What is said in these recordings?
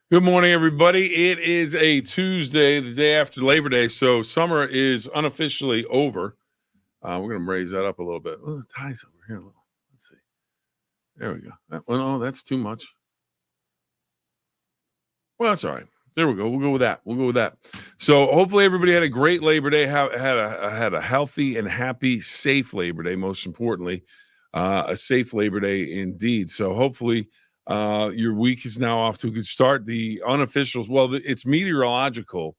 Good morning, everybody. It is a Tuesday, the day after Labor Day, so summer is unofficially over. We're going to raise that up a little bit. Oh, the tie's over here a little. Let's see. There we go. Well, no, that's too much. Well, that's all right. There we go. We'll go with that. We'll go with that. So hopefully everybody had a great Labor Day. Had a healthy and happy, safe Labor Day. Most importantly, a safe Labor Day indeed. So hopefully your week is now off to a good start. The unofficials, well, it's meteorological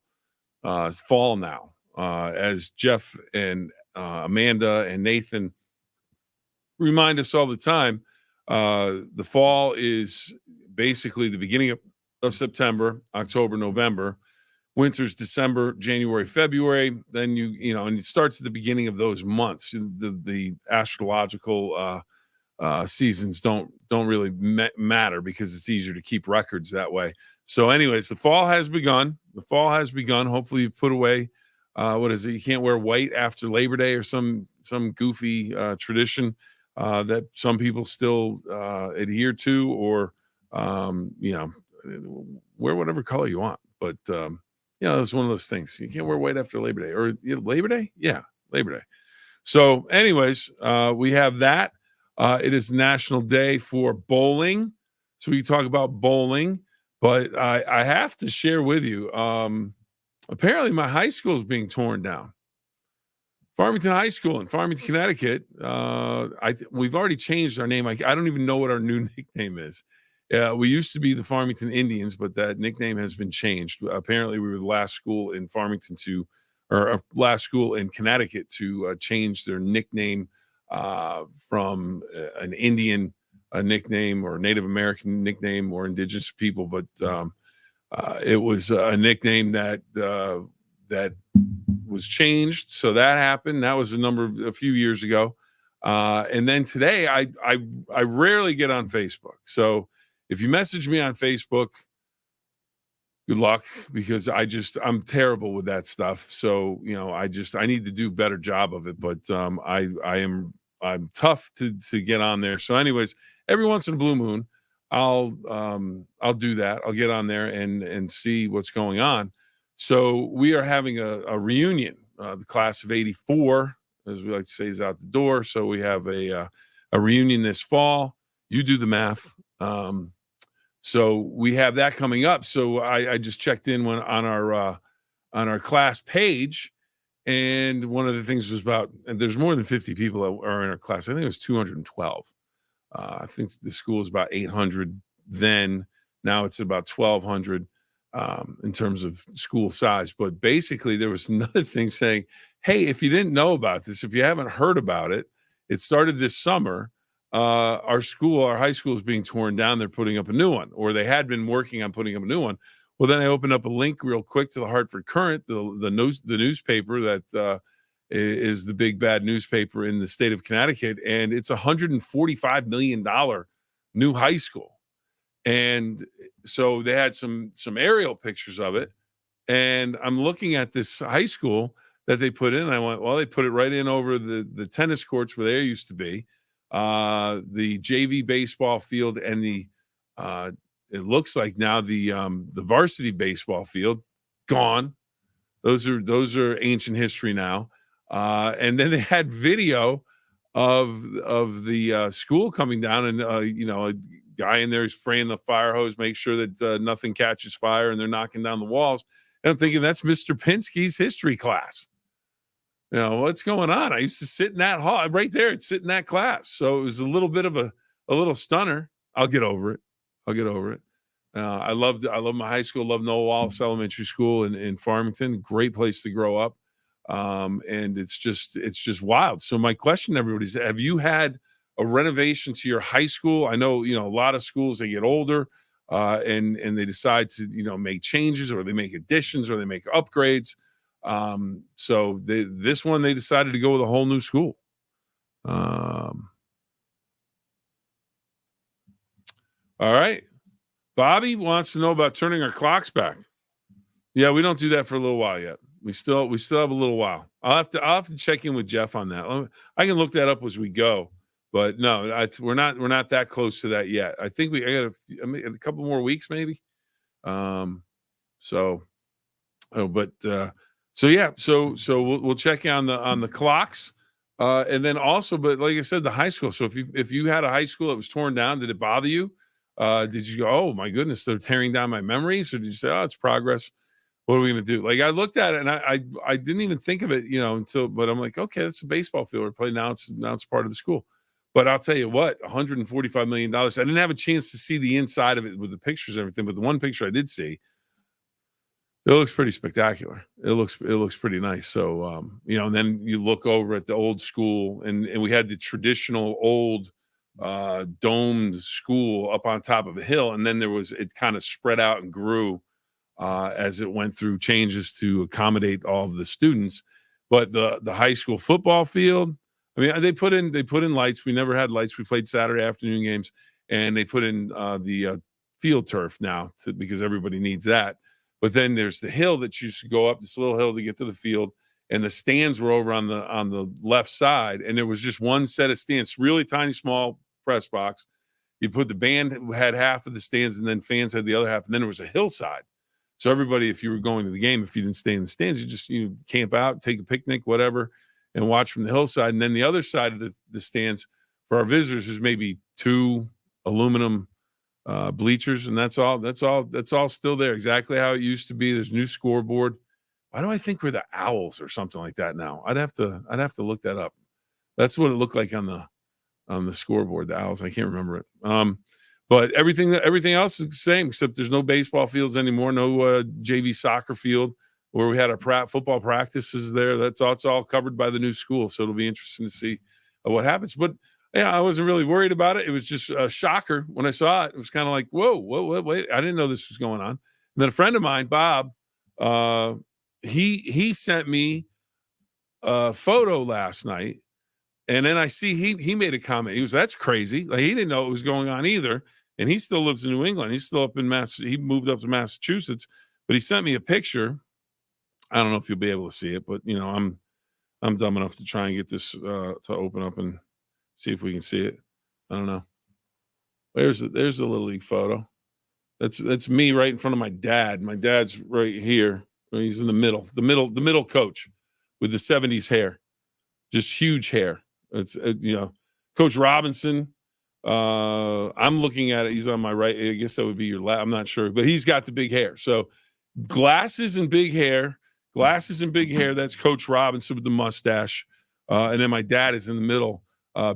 fall now, as Jeff and Amanda and Nathan remind us all the time. The fall is basically the beginning of September, October, November. Winter's December, January, February. Then and it starts at the beginning of those months. The astrological seasons don't really matter because it's easier to keep records that way. So, anyways, the fall has begun. Hopefully, you've put away what is it? You can't wear white after Labor Day or some goofy tradition that some people still adhere to, or wear whatever color you want. But it's one of those things. You can't wear white after Labor Day or Labor Day. Yeah, Labor Day. So, anyways, we have that. It is National Day for Bowling. So we talk about bowling, but I have to share with you, apparently my high school is being torn down. Farmington High School in Farmington, Connecticut. We've already changed our name. I don't even know what our new nickname is. We used to be the Farmington Indians, but that nickname has been changed. Apparently, we were the last school in Farmington last school in Connecticut to change their nickname from an Indian nickname or Native American nickname or indigenous people, but it was a nickname that was changed. So that happened. That was a few years ago. And then today, I rarely get on Facebook. So if you message me on Facebook, good luck, because I'm terrible with that stuff. So, I need to do a better job of it, but I'm tough to get on there. So anyways, every once in a blue moon, I'll do that. I'll get on there and see what's going on. So we are having a reunion. The class of 84, as we like to say, is out the door. So we have a reunion this fall. You do the math. So we have that coming up. So I just checked in on our class page, and one of the things was there's more than 50 people that are in our class. I think it was 212. I think the school is about 800 then. Now it's about 1,200 in terms of school size. But basically, there was another thing saying, hey, if you didn't know about this, if you haven't heard about it, it started this summer. Our high school is being torn down. They're putting up a new one, or they had been working on putting up a new one. Well, then I opened up a link real quick to the Hartford Courant, the newspaper that is the big bad newspaper in the state of Connecticut, and it's $145 million new high school. And so they had some aerial pictures of it, and I'm looking at this high school that they put in, and I went, well, they put it right in over the tennis courts where they used to be. The JV baseball field and it looks like now the varsity baseball field gone. Those are ancient history now. And then they had video of the school coming down, and a guy in there spraying the fire hose, make sure that nothing catches fire, and they're knocking down the walls. And I'm thinking that's Mr. Pinsky's history class. What's going on? I used to sit in that hall right there. I'd sit in that class. So it was a little bit of a little stunner. I'll get over it. I love my high school. Love Noah Wallace Elementary School in Farmington. Great place to grow up. And it's just wild. So my question to everybody is, have you had a renovation to your high school? I know, a lot of schools, they get older and they decide to, make changes, or they make additions, or they make upgrades. So this one, they decided to go with a whole new school. All right. Bobby wants to know about turning our clocks back. Yeah, we don't do that for a little while yet. We still have a little while. I'll have to check in with Jeff on that. I can look that up as we go, but no, we're not that close to that yet. I think I got a couple more weeks maybe. So, oh, but so yeah, so we'll check on the clocks, and then also, but like I said, the high school. So if you had a high school that was torn down, did it bother you? Did you go, oh my goodness, they're tearing down my memories, or did you say, oh, it's progress? What are we going to do? Like I looked at it and I didn't even think of it, until, but I'm like, okay, that's a baseball field we're playing now. It's part of the school. But I'll tell you what, $145 million. I didn't have a chance to see the inside of it with the pictures and everything, but the one picture I did see, it looks pretty spectacular. It looks pretty nice. So and then you look over at the old school, and we had the traditional old domed school up on top of a hill, and then it kind of spread out and grew as it went through changes to accommodate all of the students. But the high school football field, I mean, they put in lights. We never had lights. We played Saturday afternoon games, and they put in the field turf now because everybody needs that. But then there's the hill that you used to go up, this little hill to get to the field, and the stands were over on the left side, and there was just one set of stands, really tiny, small press box. You put the band had half of the stands, and then fans had the other half, and then there was a hillside. So everybody, if you were going to the game, if you didn't stay in the stands, you camp out, take a picnic, whatever, and watch from the hillside. And then the other side of the stands for our visitors is maybe 2 aluminum bleachers, and that's all still there, exactly how it used to be. There's a new scoreboard. Why do I think we're the Owls or something like that now? I'd have to look that up. That's what it looked like on the scoreboard, the Owls. I can't remember it. But everything else is the same, except there's no baseball fields anymore, no JV soccer field where we had our football practices there. It's all covered by the new school, so it'll be interesting to see what happens. But yeah, I wasn't really worried about it. It was just a shocker when I saw it. It was kind of like, whoa, wait, I didn't know this was going on. And then a friend of mine, Bob, he sent me a photo last night, and then I see he made a comment. He was, that's crazy. Like, he didn't know what was going on either. And he still lives in New England. He's still up in he moved up to Massachusetts, but he sent me a picture. I don't know if you'll be able to see it, but I'm dumb enough to try and get this to open up and see if we can see it. I don't know. There's a Little League photo. That's me right in front of my dad. My dad's right here. He's in the middle coach with the 70s hair, just huge hair. It's Coach Robinson. I'm looking at it. He's on my right. I guess that would be your left. I'm not sure, but he's got the big hair. So glasses and big hair. That's Coach Robinson with the mustache. And then my dad is in the middle,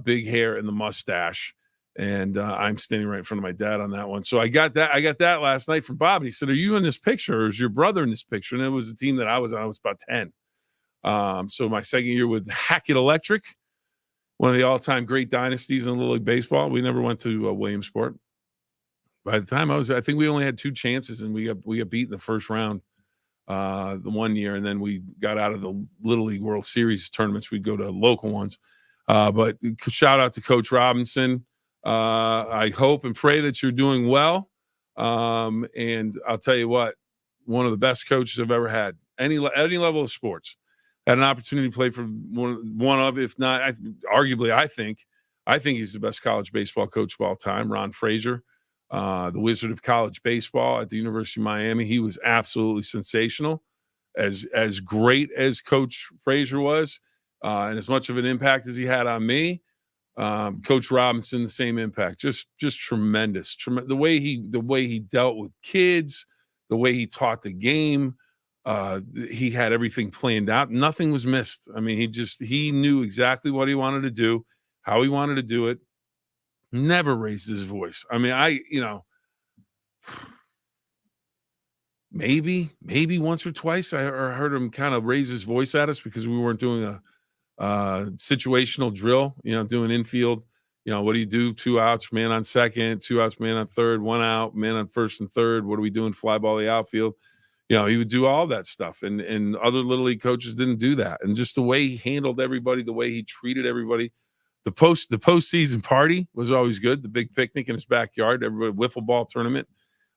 big hair and the mustache. And I'm standing right in front of my dad on that one. So I got that last night from Bob. And he said, are you in this picture, or is your brother in this picture? And it was the team that I was on. I was about 10. So my second year with Hackett Electric, one of the all-time great dynasties in Little League baseball. We never went to Williamsport. By the time I think we only had 2 chances, and we got beat in the first round the one year, and then we got out of the Little League World Series tournaments. We'd go to local ones. But shout out to Coach Robinson. I hope and pray that you're doing well. And I'll tell you what, one of the best coaches I've ever had, any level of sports. Had an opportunity to play for one of, if not, arguably, I think he's the best college baseball coach of all time, Ron Frazier, the Wizard of College Baseball at the University of Miami. He was absolutely sensational. As great as Coach Frazier was, and as much of an impact as he had on me, Coach Robinson, the same impact. Just tremendous. The way he dealt with kids, the way he taught the game. He had everything planned out. Nothing was missed. I mean, he knew exactly what he wanted to do, how he wanted to do it. Never raised his voice. I mean, maybe once or twice I heard him kind of raise his voice at us because we weren't doing a situational drill, doing infield. What do you do? 2 outs, man on second, 2 outs, man on third, 1 out, man on first and third. What are we doing? Fly ball the outfield. He would do all that stuff, and other Little League coaches didn't do that. And just the way he handled everybody, the way he treated everybody. The postseason party was always good. The big picnic in his backyard, everybody wiffle ball tournament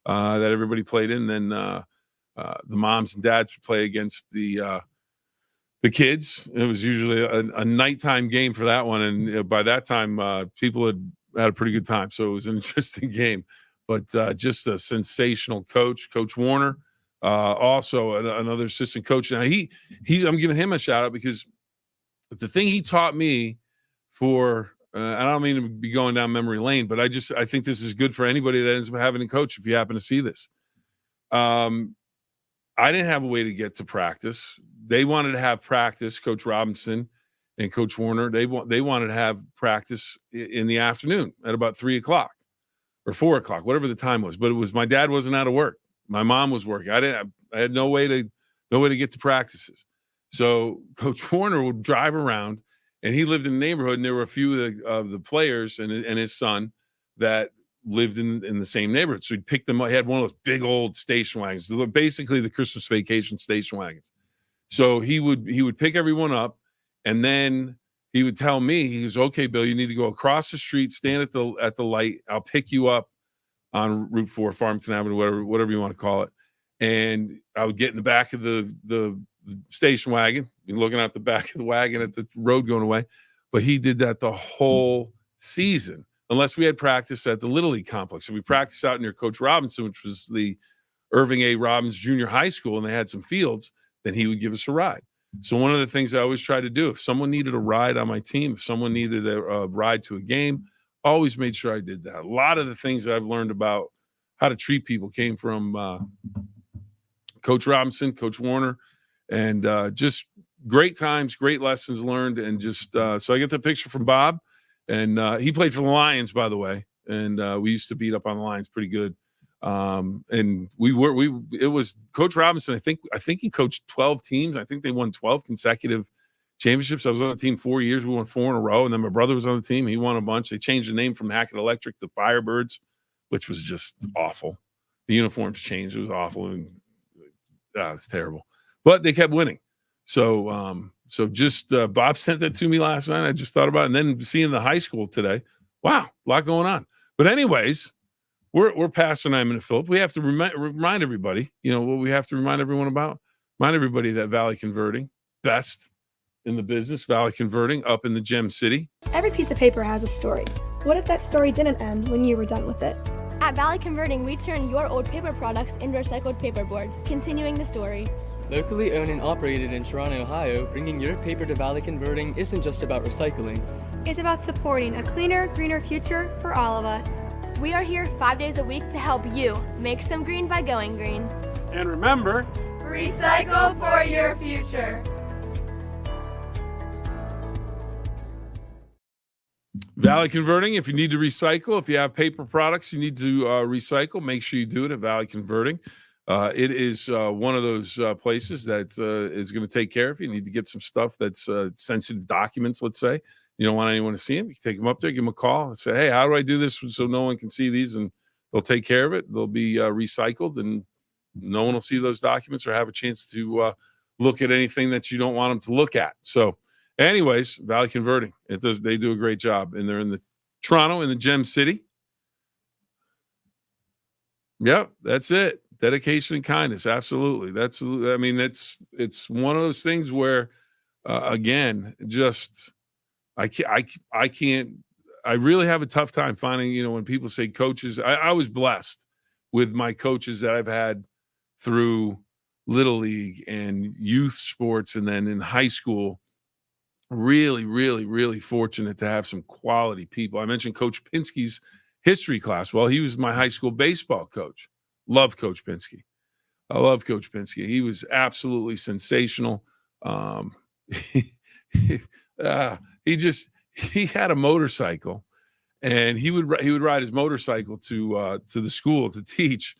that everybody played in. Then the moms and dads would play against the kids. It was usually a nighttime game for that one, and by that time, people had a pretty good time. So it was an interesting game. but just a sensational coach. Coach Warner, also another assistant coach. Now I'm giving him a shout out because the thing he taught me for I don't mean to be going down memory lane, but I think this is good for anybody that ends up having a coach if you happen to see this. I didn't have a way to get to practice. They wanted to have practice, Coach Robinson and Coach Warner. They wanted to have practice in the afternoon at about 3:00 or 4:00, whatever the time was. But it was my dad wasn't out of work. My mom was working. I had no way to get to practices. So Coach Warner would drive around, and he lived in the neighborhood, and there were a few of the players and his son that lived in the same neighborhood. So he'd pick them up. He had one of those big old station wagons, basically the Christmas vacation station wagons. So he would pick everyone up, and then he would tell me, he goes, "Okay, Bill, you need to go across the street, stand at the light. I'll pick you up on Route 4, Farmington Avenue, whatever you want to call it." And I would get in the back of the station wagon, be looking out the back of the wagon at the road going away. But he did that the whole season, unless we had practice at the Little League complex. If we practiced out near Coach Robinson, which was the Irving A. Robbins Junior High School, and they had some fields, then he would give us a ride. So one of the things I always try to do, if someone needed a ride on my team, if someone needed a ride to a game, always made sure I did that. A lot of the things that I've learned about how to treat people came from Coach Robinson, Coach Warner, and just great times, great lessons learned. And just so I get the picture from Bob, and he played for the Lions, by the way. And we used to beat up on the Lions pretty good. And it was Coach Robinson. I think he coached 12 teams. I think they won 12 consecutive championships. I was on the team 4 years. We won 4 in a row. And then my brother was on the team. He won a bunch. They changed the name from Hackett Electric to Firebirds, which was just awful. The uniforms changed. It was awful. And it's terrible. But they kept winning. So just Bob sent that to me last night. I just thought about it. And then seeing the high school today. Wow, a lot going on. But anyways, we're past the 9-minute Phill-Up. We have to remind everybody, what we have to remind everyone about. Remind everybody that Valley Converting, best in the business, Valley Converting up in the Gem City. Every piece of paper has a story. What if that story didn't end when you were done with it? At Valley Converting, we turn your old paper products into recycled paperboard, continuing the story. Locally owned and operated in Toronto, Ohio, bringing your paper to Valley Converting isn't just about recycling. It's about supporting a cleaner, greener future for all of us. We are here 5 days a week to help you make some green by going green. And remember, recycle for your future. Valley Converting, if you need to recycle, if you have paper products you need to recycle, make sure you do it at Valley Converting. It is one of those places that is going to take care of you. You need to get some stuff that's sensitive documents, let's say. You don't want anyone to see them. You can take them up there, give them a call, and say, "Hey, how do I do this so no one can see these?" And they'll take care of it. They'll be recycled, and no one will see those documents or have a chance to look at anything that you don't want them to look at. So anyways, Valley Converting, they do a great job, and they're in the Toronto, in the Gem City. Yep, that's it. Dedication and kindness. Absolutely. It's one of those things where, again, just, I really have a tough time finding, when people say coaches, I was blessed with my coaches that I've had through Little League and youth sports. And then in high school, really, really, really fortunate to have some quality people. I mentioned Coach Pinsky's history class. Well, he was my high school baseball coach. Love Coach Pinsky. I love Coach Pinsky. He was absolutely sensational. He had a motorcycle, and he would ride his motorcycle to the school to teach.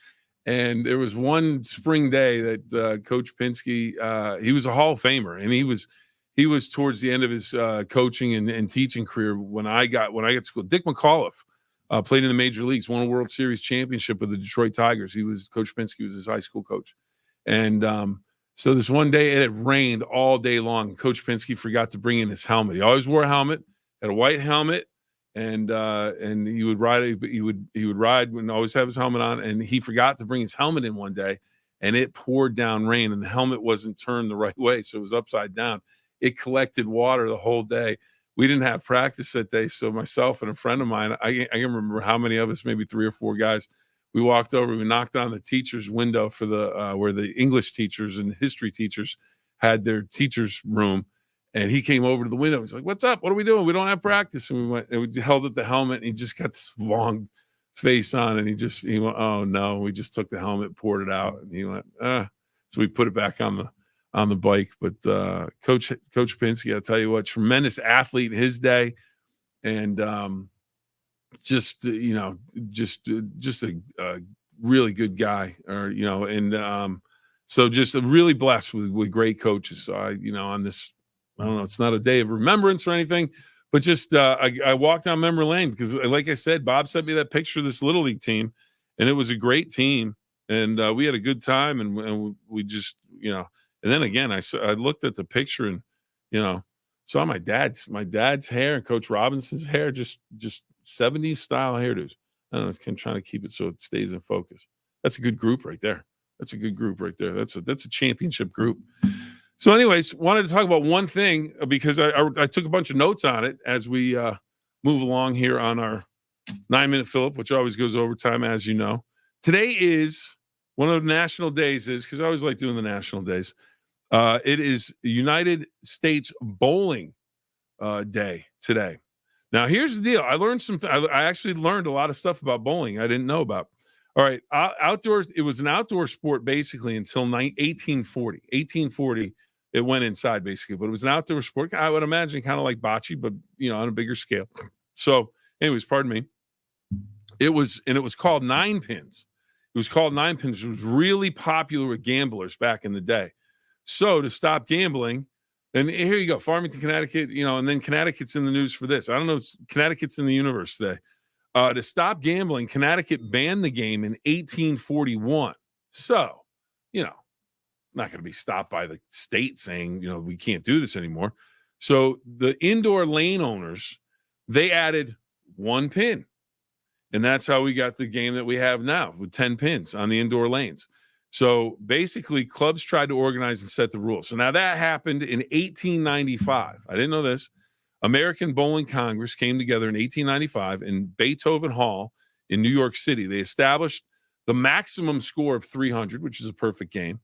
And there was one spring day that Coach Pinsky, he was a Hall of Famer, and he was towards the end of his coaching and teaching career when I got to school. Dick McAuliffe played in the major leagues, won a World Series championship with the Detroit Tigers. Coach Pinsky was his high school coach. And so this one day it had rained all day long. Coach Pinsky forgot to bring in his helmet. He always wore a helmet, had a white helmet, and he would ride. He would ride and always have his helmet on. And he forgot to bring his helmet in one day, and it poured down rain, and the helmet wasn't turned the right way, so it was upside down. It collected water the whole day. We didn't have practice that day, so myself and a friend of mine, I can remember how many of us, maybe 3 or 4 guys, we walked over, we knocked on the teacher's window for the where the English teachers and history teachers had their teacher's room. And he came over to the window. He's like, "What's up? What are we doing? We don't have practice." And we went and we held up the helmet, and he just got this long face on, and he went, "Oh no." We just took the helmet, poured it out, and he went, "Ah." So we put it back on the bike. But Coach Pinsky, I'll tell you what, tremendous athlete in his day, and just a really good guy, so just really blessed with great coaches. So on this, I don't know, it's not a day of remembrance or anything, but just I walked down memory lane because, like I said, Bob sent me that picture of this Little League team, and it was a great team, and we had a good time, and we just, and then again, I looked at the picture and, saw my dad's hair and Coach Robinson's hair, just 70s style hairdos. I don't know, I'm trying to keep it so it stays in focus. That's a good group right there. That's a championship group. So anyways, wanted to talk about one thing because I took a bunch of notes on it as we move along here on our 9-minute Phill-Up, which always goes overtime, as you know. Today is one of the national days, because I always like doing the national days. It is United States Bowling Day today. Now, here's the deal. I learned I actually learned a lot of stuff about bowling I didn't know about. All right, outdoors. It was an outdoor sport basically until 1840. 1840, it went inside basically, but it was an outdoor sport. I would imagine kind of like bocce, but on a bigger scale. So, anyways, pardon me. It was called nine pins. It was called nine pins. It was really popular with gamblers back in the day. So to stop gambling, and here you go, Farmington, Connecticut, and then Connecticut's in the news for this. I don't know, Connecticut's in the universe today. To stop gambling, Connecticut banned the game in 1841. So, not going to be stopped by the state saying, we can't do this anymore. So the indoor lane owners, they added one pin. And that's how we got the game that we have now with 10 pins on the indoor lanes. So basically, clubs tried to organize and set the rules. So now that happened in 1895. I didn't know this. American Bowling Congress came together in 1895 in Beethoven Hall in New York City. They established the maximum score of 300, which is a perfect game,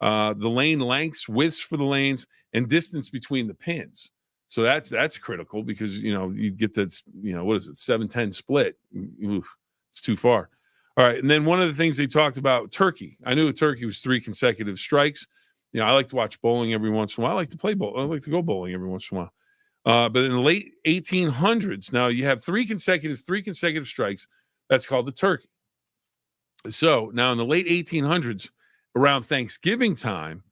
the lane lengths, widths for the lanes, and distance between the pins. So that's critical because, you get that, what is it, 7-10 split. Oof, it's too far. All right, and then one of the things they talked about, turkey. I knew a turkey was 3 consecutive strikes. I like to watch bowling every once in a while. I like to play bowling. I like to go bowling every once in a while. But in the late 1800s, now you have 3 consecutive strikes. That's called the turkey. So now in the late 1800s, around Thanksgiving time,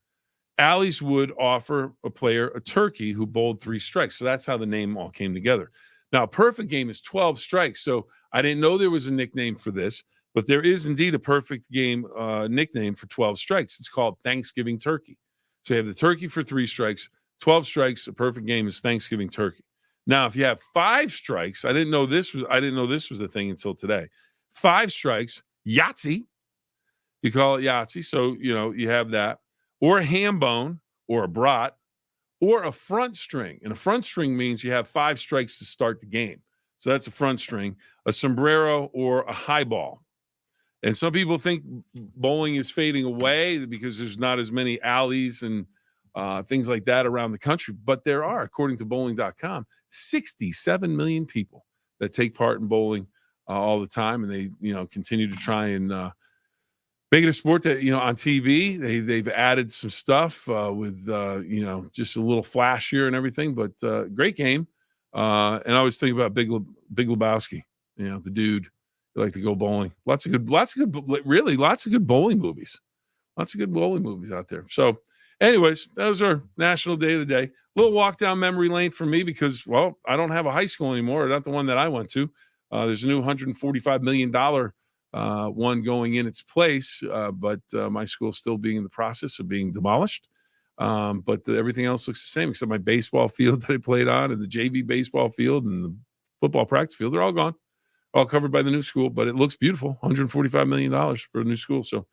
alleys would offer a player a turkey who bowled 3 strikes. So that's how the name all came together. Now, a perfect game is 12 strikes. So I didn't know there was a nickname for this, but there is indeed a perfect game nickname for 12 strikes. It's called Thanksgiving turkey. So you have the turkey for 3 strikes. 12 strikes, a perfect game is Thanksgiving turkey. Now, if you have 5 strikes, I didn't know this was a thing until today. 5 strikes, Yahtzee. You call it Yahtzee. So, you have that. Or a ham bone, or a brat, or a front string. And a front string means you have 5 strikes to start the game. So that's a front string, a sombrero, or a highball. And some people think bowling is fading away because there's not as many alleys and things like that around the country. But there are, according to bowling.com, 67 million people that take part in bowling all the time. And they, continue to try and make it a sport that, on TV, they've added some stuff with, just a little flashier and everything. But great game. And I always think about Big Lebowski, the dude who like to go bowling. Lots of good bowling movies. Lots of good bowling movies out there. So, anyways, that was our national day of the day. A little walk down memory lane for me because, well, I don't have a high school anymore. Not the one that I went to. There's a new $145 million one going in its place, but my school's still being in the process of being demolished. But everything else looks the same except my baseball field that I played on and the JV baseball field and the football practice field. They're all gone, all covered by the new school, but it looks beautiful. $145 million for a new school. So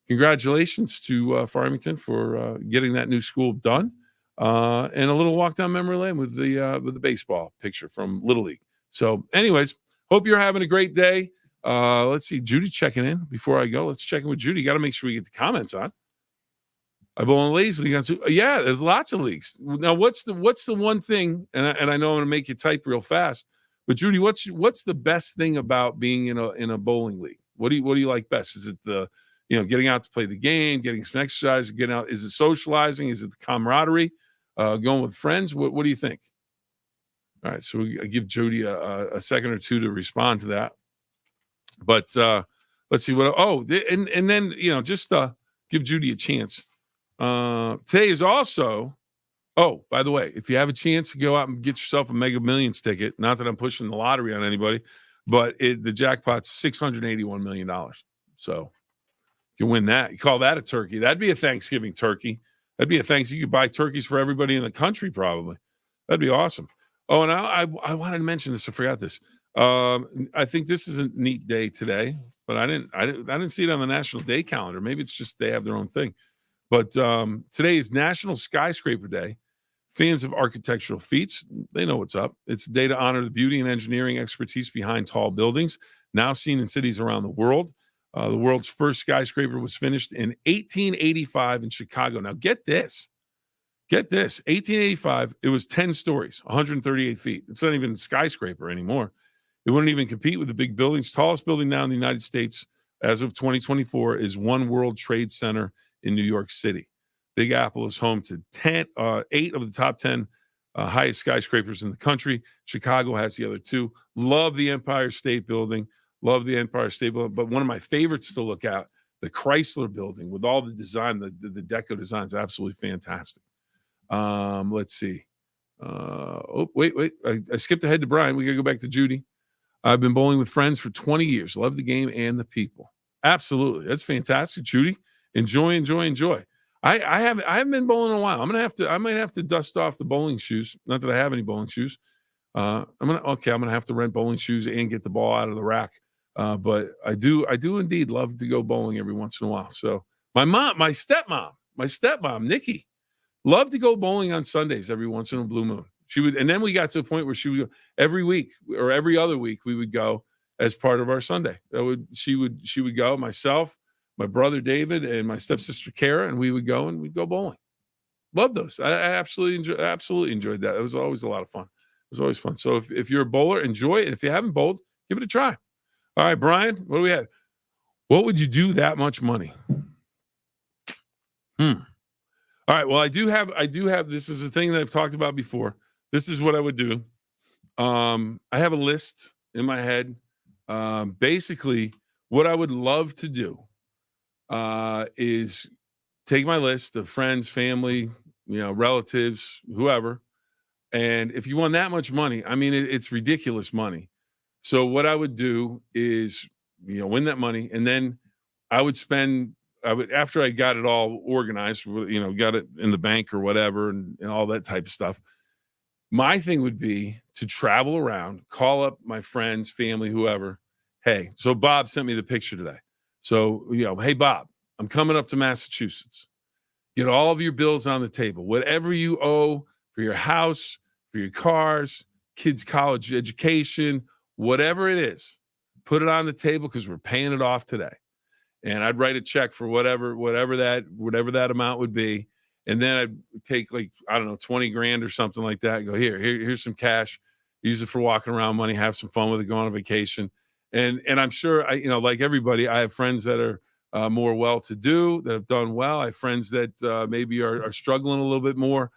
congratulations to Farmington for getting that new school done. And a little walk down memory lane with the baseball picture from Little League. So anyways, hope you're having a great day. Let's see. Judy checking in before I go. Let's check in with Judy. Got to make sure we get the comments on. I bowl in ladies league. Yeah, there's lots of leagues. Now, what's the one thing? And I know I'm going to make you type real fast. But Judy, what's the best thing about being in a bowling league? What do you like best? Is it the getting out to play the game, getting some exercise, getting out? Is it socializing? Is it the camaraderie? Going with friends? What do you think? All right, so I give Judy a second or two to respond to that. But let's see what. Oh, and then just give Judy a chance. Today is also. Oh, by the way, if you have a chance to go out and get yourself a Mega Millions ticket, not that I'm pushing the lottery on anybody, but the jackpot's $681 million. So you can win that. You call that a turkey. That'd be a Thanksgiving turkey. That'd be a Thanksgiving. You could buy turkeys for everybody in the country, probably. That'd be awesome. Oh, and I wanted to mention this. I forgot this. I think this is a neat day today, but I didn't see it on the National Day calendar. Maybe it's just they have their own thing. But today is National Skyscraper Day. Fans of architectural feats, they know what's up. It's a day to honor the beauty and engineering expertise behind tall buildings, now seen in cities around the world. The world's first skyscraper was finished in 1885 in Chicago. Now, get this. 1885, it was 10 stories, 138 feet. It's not even a skyscraper anymore. It wouldn't even compete with the big buildings. Tallest building now in the United States as of 2024 is One World Trade Center in New York City. Big Apple is home to 8 of the top 10 highest skyscrapers in the country. Chicago has the other 2. Love the Empire State Building. But one of my favorites to look at, the Chrysler Building with all the design, the deco design is absolutely fantastic. Let's see. Wait. I skipped ahead to Brian. We got to go back to Judy. I've been bowling with friends for 20 years. Love the game and the people. Absolutely. That's fantastic, Judy. Enjoy. I haven't been bowling in a while. I might have to dust off the bowling shoes. Not that I have any bowling shoes. I'm gonna have to rent bowling shoes and get the ball out of the rack. But I do indeed love to go bowling every once in a while. So my stepmom, Nikki, loved to go bowling on Sundays every once in a blue moon. She would, and then we got to a point where she would go every week or every other week. We would go as part of our Sunday. She would go, myself, my brother David, and my stepsister Kara, and we'd go bowling. Love those. I absolutely enjoyed that. It was always a lot of fun. It was always fun. So if you're a bowler, enjoy it. If you haven't bowled, give it a try. All right, Brian, what do we have? What would you do that much money? All right. Well, I do have. This is a thing that I've talked about before. This is what I would do. I have a list in my head. Basically, what I would love to do is take my list of friends, family, relatives, whoever. And if you won that much money, I mean, it's ridiculous money. So what I would do is, win that money. And then I would after I got it all organized, got it in the bank or whatever and all that type of stuff. My thing would be to travel around, call up my friends, family, whoever. Hey, so Bob sent me the picture today. So, hey, Bob, I'm coming up to Massachusetts. Get all of your bills on the table. Whatever you owe for your house, for your cars, kids' college education, whatever it is, put it on the table because we're paying it off today. And I'd write a check for whatever that amount would be. And then I'd take 20 grand or something like that and go, here's some cash. Use it for walking around money, have some fun with it, go on a vacation. And I'm sure like everybody, I have friends that are more well-to-do, that have done well. I have friends that maybe are struggling a little bit more.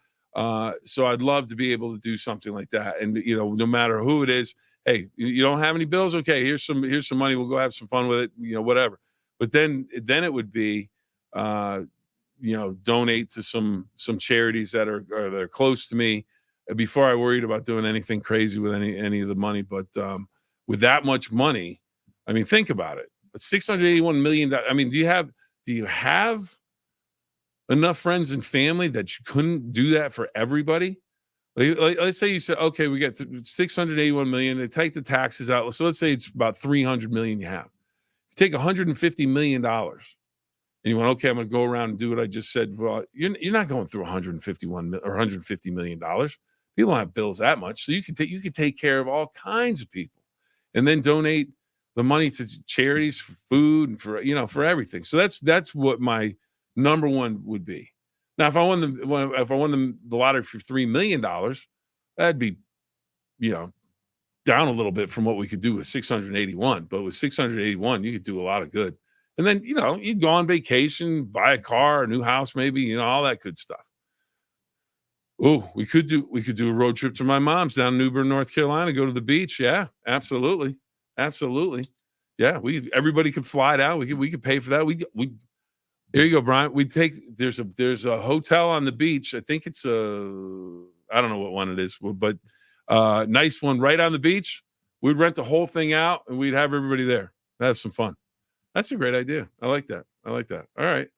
So I'd love to be able to do something like that. And, no matter who it is, hey, you don't have any bills? Okay, here's some money. We'll go have some fun with it, whatever. But then it would be, donate to some charities that are close to me before I worried about doing anything crazy with any of the money. But with that much money, I mean, think about it. $681 million. I mean, do you have enough friends and family that you couldn't do that for everybody? Let's say you said, okay, we got $681 million. They take the taxes out. So let's say it's about $300 million you have. If you take $150 million and you went, okay, I'm going to go around and do what I just said. Well, you're not going through $150 million. People don't have bills that much. So you could take care of all kinds of people and then donate the money to charities for food and for everything. So that's what my number one would be. Now, if I won the lottery for $3 million, that'd be, down a little bit from what we could do with 681. But with 681, you could do a lot of good. And then, you'd go on vacation, buy a car, a new house, maybe, all that good stuff. Oh, we could do a road trip to my mom's down in New Bern, North Carolina, go to the beach. Yeah, absolutely. Absolutely. Yeah, everybody could fly down. We could pay for that. We there you go, Brian. There's a hotel on the beach. I think it's I don't know what one it is, but nice one right on the beach. We'd rent the whole thing out and we'd have everybody there. Have some fun. That's a great idea. I like that. All right.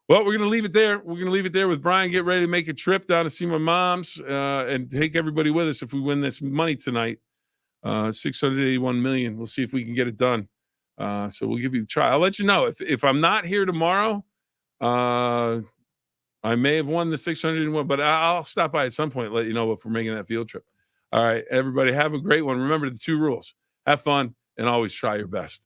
Well, we're going to leave it there. We're going to leave it there with Brian. Get ready to make a trip down to see my mom's and take everybody with us if we win this money tonight. 681 million. We'll see if we can get it done. So we'll give you a try. I'll let you know if I'm not here tomorrow. I may have won the 601, but I'll stop by at some point and let you know if we're making that field trip. All right, everybody, have a great one. Remember the 2 rules: have fun and always try your best.